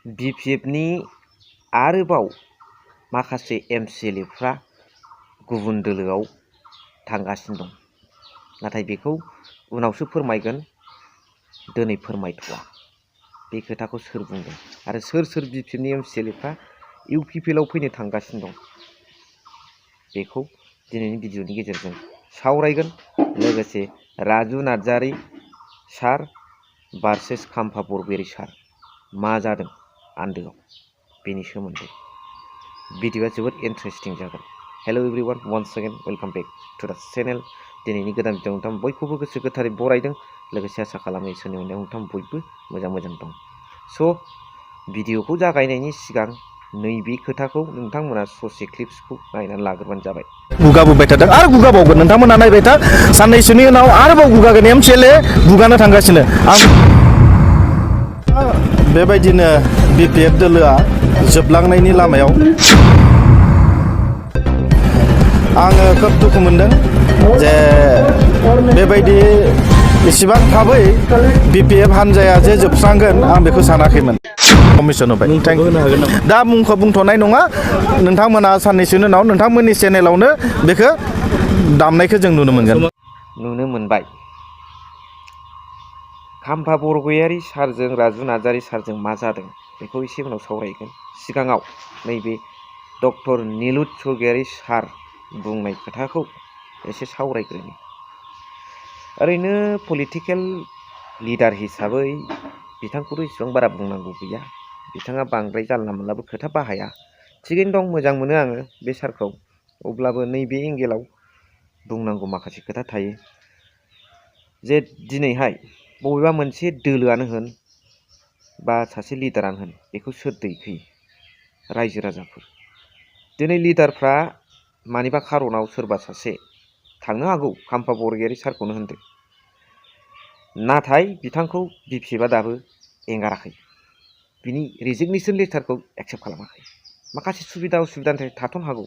BPFनि आरोबाव माखासे MCLAफ्रा गुबुन दोलोआव थांगासिनो दं। नाथाय बेखौ उनावसो फोरमायगोन, दिनै फोरमायथ'वा। बे खोथाखौ सोर बुंदों आरो सोर BPFनि MCLAफ्रा UPPLआव फैनो थांगासिनो दं, बेखौ दिनैनि भिडिअनि गेजेरजों सावरायगोन। लोगोसे राजु नार्जारि सार भार्सेस खाम्फा बरगयारि सार, मा जादों आन्दोआव, बेनि सोमोन्दै भिडिअआ जोबोद इन्टारेस्टिं जागोन। Hello everyone, once again welcome back to the channel. दिनैनि गोदान भिडिअ नोंथां बयखौबो गोसो गोथारै बरायदों। लोगोसे आसा खालामो इसोरनि अननायाव नोंथां बयबो मोजां दं। स' भिडिअखौ जागायनायनि सिगां नैबे खोथाखौ नोंथांमोना ससे क्लिप्सखौ नायनानै लाग्रोबानो जाबाय। गुगाबोबाय थादों आरो गुगाबावगोन। नोंथांमोना नायबाय था, साननैसोनि उनाव आरोबाव गुगागोन। MCLA गुगानो थांगासिनो। बेबायदिनो BPF दोलोआ जोबलांनायनि लामायाव आङो खोब दुखु मोनदों जे बेबायदि एसेबां थाबै BPF हानजाया जे जोबस्रांगोन आं बेखौ सानाखैमोन। कमिसन होबाय। दा मुंखौ बुंथ'नाय नङा, नोंथांमोना साननैसोनि उनाव नोंथांमोननि चेनेलावनो बेखौ दामनायखौ जों नुनो मोनबाय। खाम्फा बरगयारि सारजों राजु नार्जारि सारजों मा जादों बेखौ एसे उनाव सावरायगोन। सिगाङाव नैबे डक्टर निलुत स्वर्गियारि सार बुंनाय खोथाखौ एसे सावरायग्रोनि। ओरैनो पलिटिकेल लिडार हिसाबै बिथांखौथ' इसेबां बारा बुंनांगौ गैया। बिथाङा बांद्राय जानला मोनलाबो खोथा बाहाया। थिगैनो दं, मोजां मोनो आङो बे सारखौ। अब्लाबो नैबे एंगेलाव बुंनांगौ माखासे खोथा थायो जे दिनैहाय बबेबा मोनसे दोलोआनो होन बा सासे लिडारानो होन, बेखौ सोर दैखोयो? रायजो राजाफोर। दिनै लिडारफ्रा मानिबा खारनाव सोरबा सासे थांनो हागौ, खाम्फा बरगयारि सारखौनो होनदो, नाथाय बिथांखौ BPFआ दाबो एंगाराखै। बिनि रिजिगनेसन लेटारखौ एक्सेप्ट खालामाखै। माखासे सुबिदा उसुबिदानि थाखाय थाथ'नो हागौ,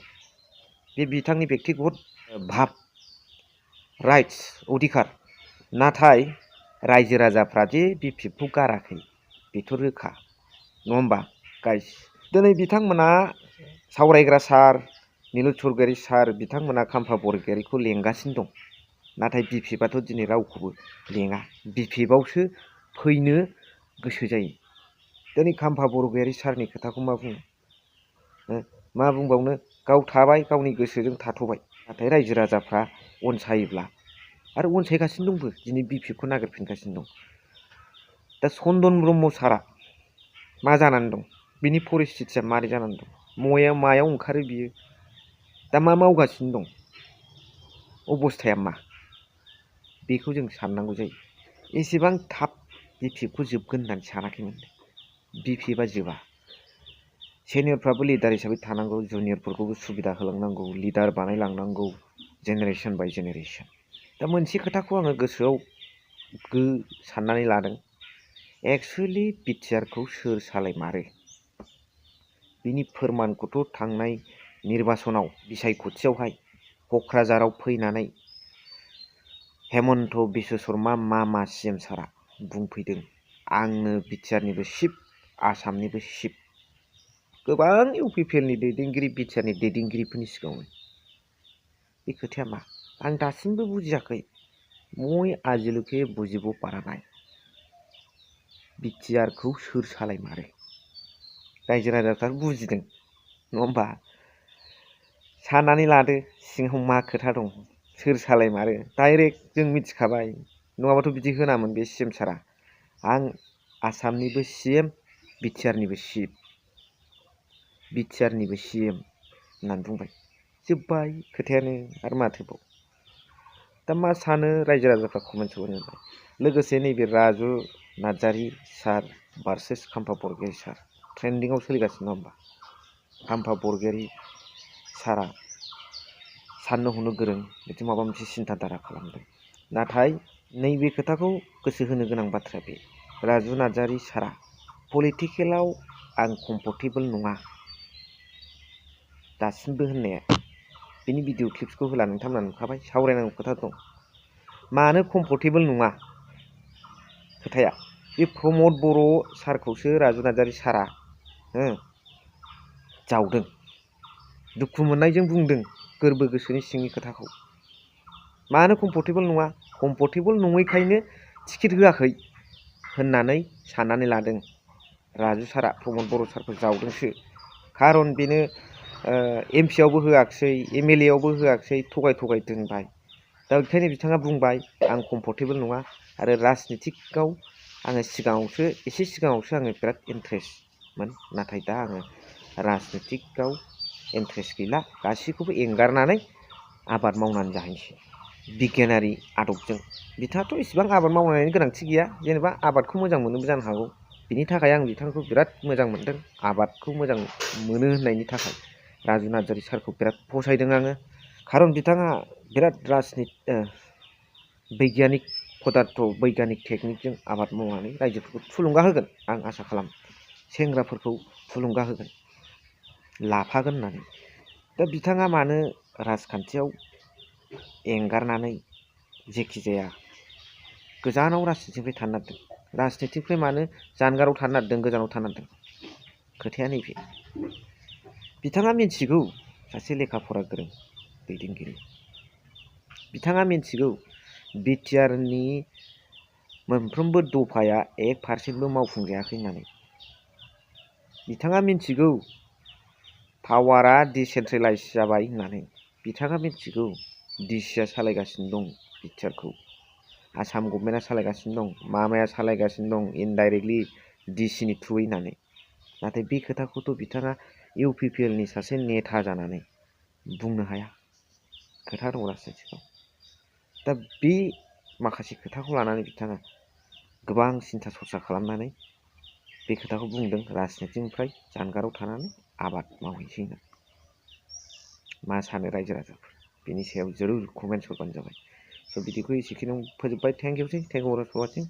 बे बिथांनि बेक्तिगत भाब, राइट्स, अधिकार। नाथाय रायजो राजाफ्रा जे BPFखौ गाराखै बेथ' रोखा, नङा होमबा गाइस? दिनै बिथांमोना सावरायग्रा सार निलुत स्वर्गियारि सार बिथांमोना खाम्फा बरगयारिखौ लेंगासिनो दं। नाथाय BPFआथ' दिनै रावखौबो लेङा। BPFआवसो फैनो गोसो जायो। दिनै खाम्फा बरगयारि सारनि खोथाखौ मा बुंनो, मा बुंबावनो? गाव थाबाय, गावनि गोसोजों थाथ'बाय। नाथाय रायजो राजाफ्रा अनसायोब्ला आरो अनसायगासिनो दंबो, दिनै BPFखौ नागिरफिनगासिनो दं। दा चन्दन ब्रह्म सारा मा जानानै दं? बिनि परिस्थितिया मारै जानानै दं? मायाव ओंखारो बियो? दा मा मावगासिनो दं? अबस्थाया मा? बेखौ जों साननांगौ जायो। एसेबां थाब BPFखौ जोबगोन होननानै सानाखैमोन। BPFआ जोबा। सेनियरफ्राबो लिडार हिसाबै थानांगौ, जुनियरफोरखौबो सुबिदा होलांनांगौ, लिडार बानायलांनांगौ, जेनेरेसन बाय जेनेरेसन। दा मोनसे खोथाखौ आङो गोसोआव साननानै लादों। एक्सुवेलि बिटिआरखौ सोर सालायमारो? बिनि फोरमानखौथ' थांनाय निर्बासनाव बिसायख'थियावहाय क'क्राझाराव फैनानै हेमन्त बिश्व शर्मा मामा CM सारा बुंफैदों, आंनो बिटिआरनिबो चिफ, आसामनिबो चिफ। गोबां UPPLनि दैदेनगिरि, बिटिआरनि दैदेनगिरिफोरनि सिगाङाव बे खोथाया मा? आं दासिमबो बुजियाखै। মই আজিলৈকে বুজিব পৰা নাই बिटिआरखौ सोर सालायमारो। रायजो राजाफ्रा बुजिदों, नङा होमबा? साननानै लादो सिङाव मा खोथा दं, सोर सालायमारो। डाइरेक्ट जों मिथिखाबाय, नङाबाथ' बिदि होनामोन बे CM सारा। आं आसामनिबो CM, बिटिआरनिबो चिफ, बिटिआरनिबो CM होननानै बुंबाय। जोब्बाय खोथायानो, आरो माथोबाव। दा मा सानो रायजो राजाफ्रा कमेन्ट होबाय। लोगोसे नैबे राजु नार्जारि सार भार्सेस खाम्फा बरगयारि सार ट्रेन्डिंआव सोलिगासिनो, नङा होमबा? खाम्फा बरगयारि सारा साननो हनो गोरों, बिदि माबा मोनसे सिन्था धारा खालामदों। नाथाय नैबे खोथाखौ गोसो होनो गोनां बाथ्राया बे, राजु नार्जारि सारा पलिटिकेलाव आं कम्फर्टेबोल नङा दासिमबो होननाया। बिनि भिडिअ क्लिप्सखौ होला, नोंथांमोना नुखाबाय। सावरायनांगौ खोथा दं। मानो कम्फर्टेबोल नङा खोथाया? बे प्रमद बर' सारखौसो राजु नार्जारि सारा जावदों दुखु मोननायजों बुंदों गोरबो गोसोनि सिंनि खोथाखौ मानो कम्फर्टेबोल नङा कम्फर्टेबोल नङैखायनो टिकेट होआखै होननानै साननानै लादों राजु सारा प्रमद बर' सारखौ जावदोंसो खारन बेनो एमपि आवबो होआखिसै एमएलए आवबो होआखिसै थगाय दोनबाय दा ओंखायनो बिथाङा बुंबाय आं कम्फर्टेबोल नङा आरो राजनितिकआव आङो एसे सिगाङावसो आङो बिराद इन्ट्रेस्टमोन नाथाय दा आङो राजनितिकआव इन्ट्रेस्ट गैला गासैखौबो एंगारनानै आबाद मावनानै जाहैनोसै बिगियानारि आदबजों बिथाङाथ' इसेबां आबाद मावनायनि गोनांथि गैया जेनेबा आबादखौ मोजां मोनोबो जानो हागौ बिनि थाखाय आं बिथांखौ बिराद मोजां मोनदों आबादखौ मोजां मोनो होननायनि थाखाय राजु नार्जारि सारखौ बिराद फसायदों आङो खारन बिथाङा बिराद बैगियानिक पदार्थ बैगियानिक टेकनिकजों आबाद मावनानै रायजोफोरखौ थुलुंगा होगोन आं आसा खालामो सेंग्राफोरखौ थुलुंगा होगोन लाफागोन होननानै दा बिथाङा मानो राजखान्थियाव एंगारनानै जेखि जाया गोजानाव राजनितिनिफ्राय थानो नागिरदों राजनितिनिफ्राय मानो जानगाराव थानो नागिरदों गोजानाव थानो नागिरदों खोथाया नैबे बिथाङा मिथिगौ सासे लेखा फरा गोरों दैदेनगिरि बिथाङा मिथिगौ बिटिआरनि मोनफ्रोमबो दफाया 1% मावफुंजायाखै होननानै बिथाङा मिथिगौ पावारा डिसेन्ट्रेलाइज जाबाय होननानै बिथाङा मिथिगौ डिसिआ सालायगासिनो दं बिटिआरखौ आसाम गभर्नमेन्टआ सालायगासिनो दं मामाया सालायगासिनो दं इनडाइरेक्टलि डिसिनि थ्रुयै होननानै नाथाय बे खोथाखौथ' बिथाङा इउपिपिएलनि सासे नेता जानानै बुंनो हाया खोथा दं राजनितिकआव दा बे माखासे खोथाखौ लानानै बिथाङा गोबां सिन्था सरसा खालामनानै बे खोथाखौ बुंदों राजनितिनिफ्राय जानगाराव थानानै आबाद मावहैसै होनना मा सानो रायजो राजाफोर बेनि सायाव जरुर कमेन्ट्स हरबानो जाबाय स' बिदिखौ एसेखिनियाव फोजोबबाय थेंक इउ फर वाचिं।